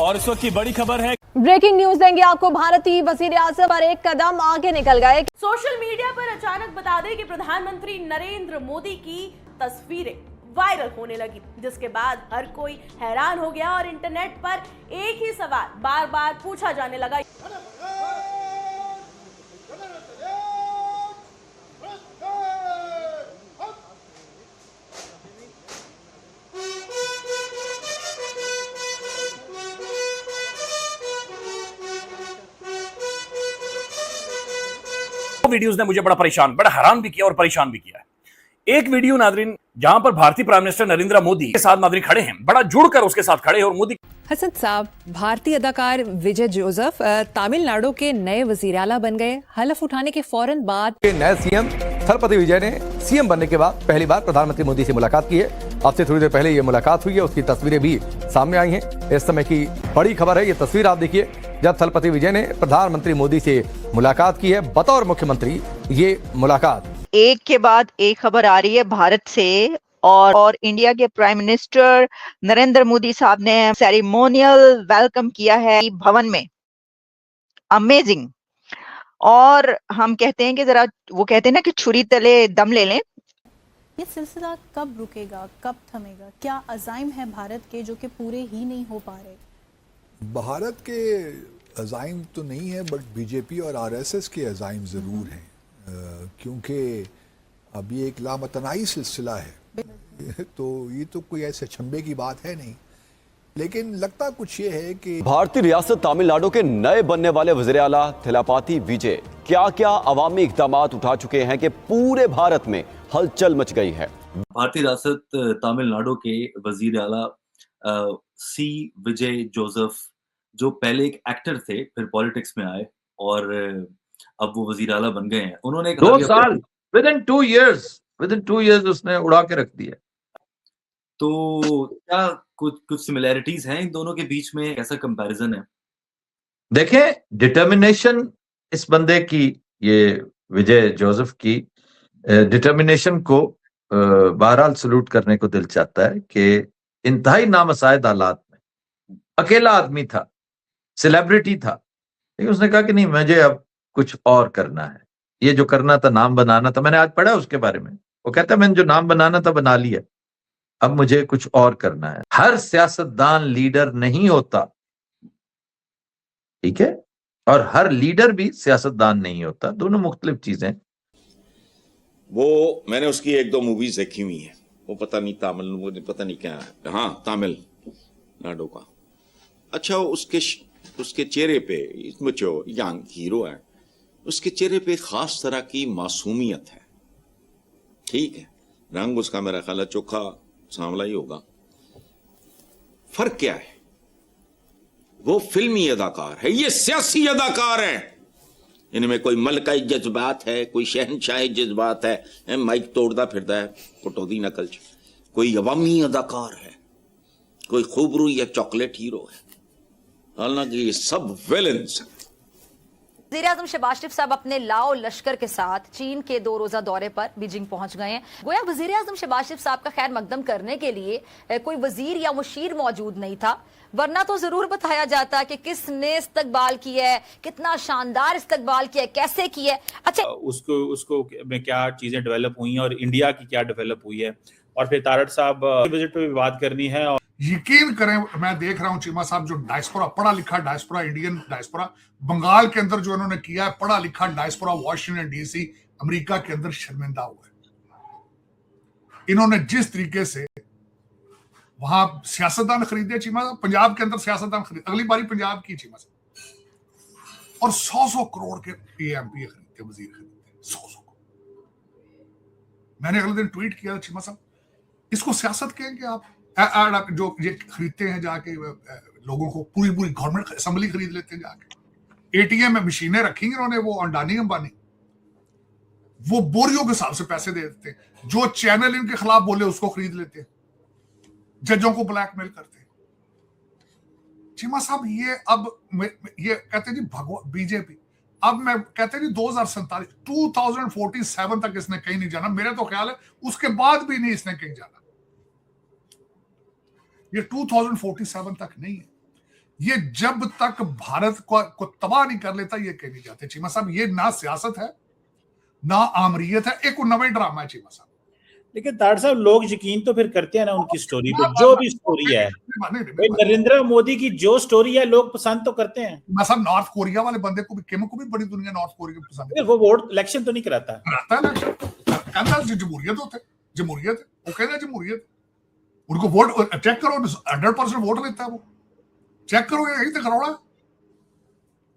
और इस वक्त की बड़ी खबर है, ब्रेकिंग न्यूज देंगे आपको। भारतीय वजीर आजम पर एक कदम आगे निकल गए। सोशल मीडिया पर अचानक बता दें कि प्रधानमंत्री नरेंद्र मोदी की तस्वीरें वायरल होने लगी, जिसके बाद हर कोई हैरान हो गया और इंटरनेट पर एक ही सवाल बार बार पूछा जाने लगा। वीडियोस ने मुझे बड़ा हैरान भी किया और परेशान भी किया है। एक वीडियो नादरीन जहां पर भारतीय प्राइम मिनिस्टर नरेंद्र मोदी के साथ नादरीन खड़े हैं, बड़ा जुड़कर उसके साथ खड़े हैं और मोदी। हसन साहब, भारतीय अदाकार विजय जोसेफ तमिलनाडु के नए वजीर आला बन गए। हलफ उठाने के फौरन बाद नए सीएम थलपति विजय ने सीएम बनने के बाद पहली बार प्रधानमंत्री मोदी से मुलाकात की है। अब से थोड़ी देर पहले ये मुलाकात हुई है, उसकी तस्वीरें भी सामने आई हैं। इस समय की बड़ी खबर है, ये तस्वीर आप देखिए जब थलपति विजय ने प्रधानमंत्री मोदी से मुलाकात की है बतौर मुख्यमंत्री। ये मुलाकात एक के बाद एक खबर आ रही है भारत से, और इंडिया के प्राइम मिनिस्टर नरेंद्र मोदी साहब ने सेरेमोनियल वेलकम किया है भवन में। अमेजिंग। और हम कहते हैं कि जरा, वो कहते हैं ना कि छुरी तले दम ले लें। ये सिलसिला कब रुकेगा, कब थमेगा? क्या अज़ाइम है भारत के जो कि पूरे ही नहीं हो पा रहे? भारत के अज़ाइम तो नहीं है, बट बीजेपी और आरएसएस के अज़ाइम ज़रूर हैं, क्योंकि अब ये एक लामतनाई सिलसिला है। तो ये तो कोई ऐसे छंबे की बात है नहीं, लेकिन लगता कुछ ये है कि भारतीय रियासत तमिलनाडु के नए बनने वाले वज़ीर आला थलपति विजय क्या क्या अवामी इक़दाम उठा चुके हैं कि पूरे भारत में हलचल मच गई है। भारतीय रियासत तमिलनाडु के वज़ीर आला सी विजय जोसेफ, जो पहले एक एक्टर थे, फिर पॉलिटिक्स में आए और अब वो वज़ीर आला बन गए हैं। उन्होंने 2 साल विद इन 2 इयर्स उसने उड़ा के रख दिया। तो क्या कुछ सिमिलैरिटीज हैं इन दोनों के बीच में? कैसा कंपैरिजन है? देखें, डिटर्मिनेशन इस बंदे की, ये विजय जोसेफ की डिटर्मिनेशन को बहरहाल सलूट करने को दिल चाहता है कि इंतहाई नामसाइद हालात में अकेला आदमी था, सेलिब्रिटी था, लेकिन उसने कहा कि नहीं, मुझे अब कुछ और करना है। ये जो करना था, नाम बनाना था, मैंने आज पढ़ा उसके बारे में। वो कहता है मैंने जो नाम बनाना था बना लिया, अब मुझे कुछ और करना है। हर सियासतदान लीडर नहीं होता, ठीक है, और हर लीडर भी सियासतदान नहीं होता, दोनों मुख्तलिफ चीजें। वो मैंने उसकी 1-2 मूवीज देखी हुई हैं। वो पता नहीं तमिल, मुझे पता नहीं क्या है, हाँ तमिलनाडु का। अच्छा, उसके चेहरे पे, इसमें जो यंग हीरो है, उसके चेहरे पे खास तरह की मासूमियत है। ठीक है, रंग उसका मेरा ख्याल है चोखा सांवला ही होगा। फर्क क्या है? वो फिल्मी अदाकार है, ये सियासी अदाकार है। इनमें कोई मलकाई जज्बात है, कोई शहनशाही जज्बात है, माइक तोड़ता फिरता है कटौती नकल। कोई अवामी अदाकार है, कोई खूबरू या चॉकलेट हीरो है। हालांकि ये सब विलेंस हैं। वज़ीर आज़म शहबाज शरीफ साहब अपने लाओ लश्कर के साथ चीन के 2 रोजा दौरे पर बीजिंग पहुंच गए हैं। गोया वज़ीर आज़म शहबाज शरीफ साहब का खैर मकदम करने के लिए कोई वजीर या मुशीर मौजूद नहीं था, वरना तो जरूर बताया जाता कि किसने इस्तकबाल किया है, कितना शानदार इस्तकबाल किया है, कैसे किया है। अच्छा, उसको में क्या चीजें डेवलप हुई हैं और इंडिया की क्या डेवलप हुई है, और फिर तारड़ साहब विजिट पे भी बात करनी है। और यकीन करें, मैं देख रहा हूं चीमा साहब, जो डायस्पोरा, पढ़ा लिखा डायस्पोरा, इंडियन डायस्पोरा बंगाल के अंदर जो इन्होंने किया है, पढ़ा लिखा डायस्पोरा वॉशिंगटन डीसी अमेरिका के अंदर शर्मिंदा हुआ है। इन्होंने जिस तरीके से वहां सियासतदान खरीदे, चीमा साहब, पंजाब के अंदर सियासतदान खरीदे, अगली बारी पंजाब की चीमा साहब, और 100 करोड़ के एमपी खरीदते, वजीर खरीदते 100 करोड़। मैंने अगले दिन ट्वीट किया, चीमा साहब, इसको सियासत कहेंगे आप? जो ये खरीदते हैं जाके लोगों को, पूरी गवर्नमेंट असेंबली खरीद लेते हैं जाके, एटीएम में मशीनें रखी इन्होंने, वो अंडानी अंबानी, वो बोरियों के हिसाब से पैसे दे देते हैं। जो चैनल इनके खिलाफ बोले उसको खरीद लेते हैं, जजों को ब्लैकमेल करते हैं। चीमा साहब, ये अब ये कहते हैं जी बीजेपी, अब मैं कहते हैं जी 2047 तक इसने कहीं नहीं जाना। मेरा तो ख्याल है उसके बाद भी नहीं इसने कहीं जाना। ये 2047 तक नहीं है। ये जब तक भारत को तबाह नहीं कर लेता ये कह नहीं जाते। चीमा साहब ये ना सियासत है ना आमरीयत है, एक नवा ड्रामा है चीमा साहब। लेकिन ताड़ साहब लोग यकीन तो फिर करते हैं ना उनकी स्टोरी पे, जो भी स्टोरी है। भाई नरेंद्र मोदी की जो स्टोरी है लोग पसंद तो करते हैं। मैं सब नॉर्थ कोरिया वाले बंदे को भी किम को भी बड़ी दुनिया नॉर्थ कोरिया को पसंद है। वो वोट इलेक्शन तो नहीं कराता है इलेक्शन, कहता है जमहूरियत होते, जमहूरियत है, वो कहता है जमहूरियत। उनको वोट चेक करो, 100% वोट लेता है वो, चेक करो यही तो करोड़ा।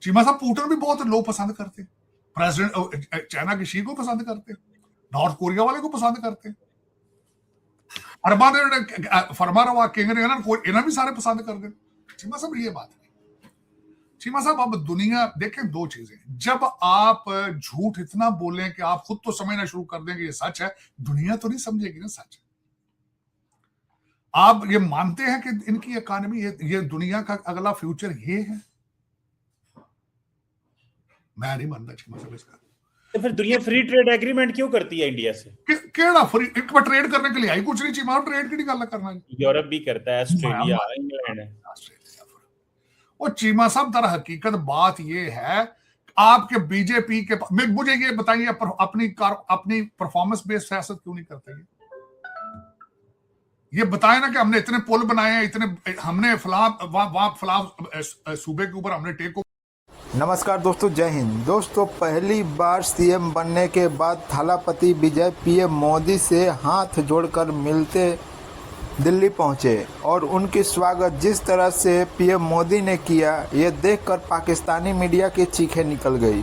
चीमा साहब पुतिन भी बहुत लोग पसंद करते हैं, प्रेसिडेंट चाइना की शी को पसंद करते हैं, नॉर्थ कोरिया वाले को पसंद करते हैं, फरमा रहा किंग ने इन्हें भी सारे पसंद कर दे। चीमा साहब ये बात है। चीमा साहब अब दुनिया देखें दो चीजें, जब आप झूठ इतना बोलें कि आप खुद तो समझना शुरू कर देंगे ये सच है, दुनिया तो नहीं समझेगी ना सच है। आप ये मानते हैं कि इनकी इकोनॉमी ये दुनिया का अगला फ्यूचर ये है? मैं नहीं मानता चीमा साहब इसका। तो फिर दुनिया फ्री ट्रेड एग्रीमेंट क्यों करती है इंडिया से? केड़ा फ्री एक बार ट्रेड करने के लिए आई कुछ नहीं चीमा, ट्रेड की गल करना। यूरोप भी करता है, ऑस्ट्रेलिया, इंग्लैंड। और चीमा साहब दर हकीकत बात ये है, आपके बीजेपी के मुझे ये बताइए अपनी परफॉर्मेंस बेस्ड सियासत क्यों नहीं करते? ये बताएं ना कि हमने इतने पुल बनाए हैं, इतने हमने फलां सूबे के ऊपर हमने टेक। नमस्कार दोस्तों, जय हिंद। दोस्तों पहली बार सीएम बनने के बाद थलापति विजय पीएम मोदी से हाथ जोड़कर मिलते दिल्ली पहुंचे और उनकी स्वागत जिस तरह से पीएम मोदी ने किया, ये देखकर पाकिस्तानी मीडिया की चीखें निकल गई।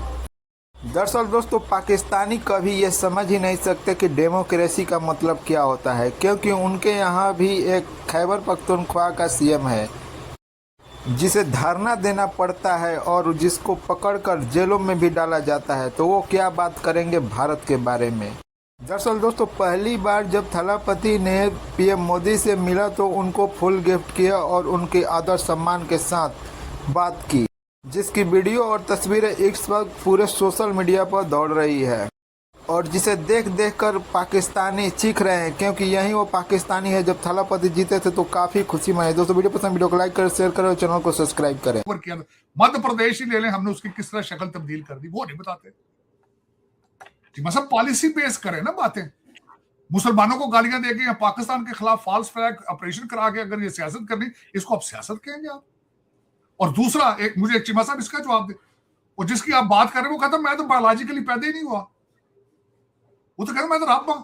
दरअसल दोस्तों पाकिस्तानी कभी ये समझ ही नहीं सकते कि डेमोक्रेसी का मतलब क्या होता है, क्योंकि उनके यहाँ भी एक खैबर पख्तूनख्वा का सीएम है जिसे धरना देना पड़ता है और जिसको पकड़कर जेलों में भी डाला जाता है। तो वो क्या बात करेंगे भारत के बारे में। दरअसल दोस्तों पहली बार जब थलापति ने पीएम मोदी से मिला तो उनको फुल गिफ्ट किया और उनके आदर सम्मान के साथ बात की, जिसकी वीडियो और तस्वीरें इस वक्त पूरे सोशल मीडिया पर दौड़ रही है और जिसे देख कर पाकिस्तानी चीख रहे हैं, क्योंकि यही वो पाकिस्तानी है जब थलापति जीते थे तो काफी खुशी मनाई। दोस्तों वीडियो पसंद, वीडियो को लाइक करें, शेयर करें और चैनल को सब्सक्राइब करें। मध्य प्रदेश ही ले लें, हमने उसकी किस तरह शक्ल तब्दील कर दी वो नहीं बताते। मतलब पॉलिसी बेस करें ना बातें। मुसलमानों को गालियां देके या पाकिस्तान के खिलाफ फॉल्स फ्लैग ऑपरेशन करा के अगर ये सियासत करनी, इसको आप सियासत कहेंगे आप? और दूसरा एक मुझे चीमा साहब इसका जवाब दे, और जिसकी आप बात कर रहे हैं वो कहता मैं तो बायोलॉजिकली पैदा ही नहीं हुआ, वो तो कहता मैं तो रब हूं।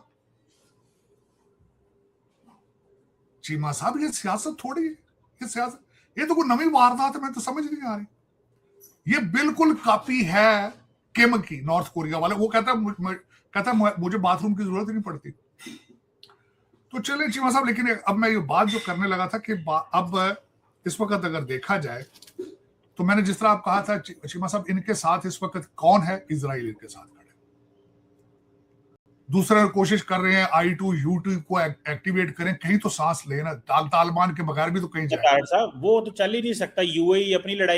चीमा साहब ये सियासत थोड़ी है, ये सियासत, ये तो कोई नवी वारदात है, मैं तो समझ नहीं आ रही। ये बिल्कुल कॉपी है किम की, नॉर्थ कोरिया वाले। वो कहता मुझे बाथरूम की जरूरत ही नहीं पड़ती। तो चले चीमा साहब, लेकिन अब मैं ये बात जो करने लगा था कि अब इस वक्त अगर देखा जाए तो मैंने जिस तरह आप कहा था चीमा साहब, इनके साथ इस वक्त कौन है? इजराइल इनके साथ खड़े। दूसरा कोशिश कर रहे हैं I2 U2 को एक्टिवेट करें, कहीं तो सांस लेना। तालिबान के बगैर भी तो कहीं जाए। साहब वो तो चल ही नहीं सकता, यूएई अपनी लड़ाई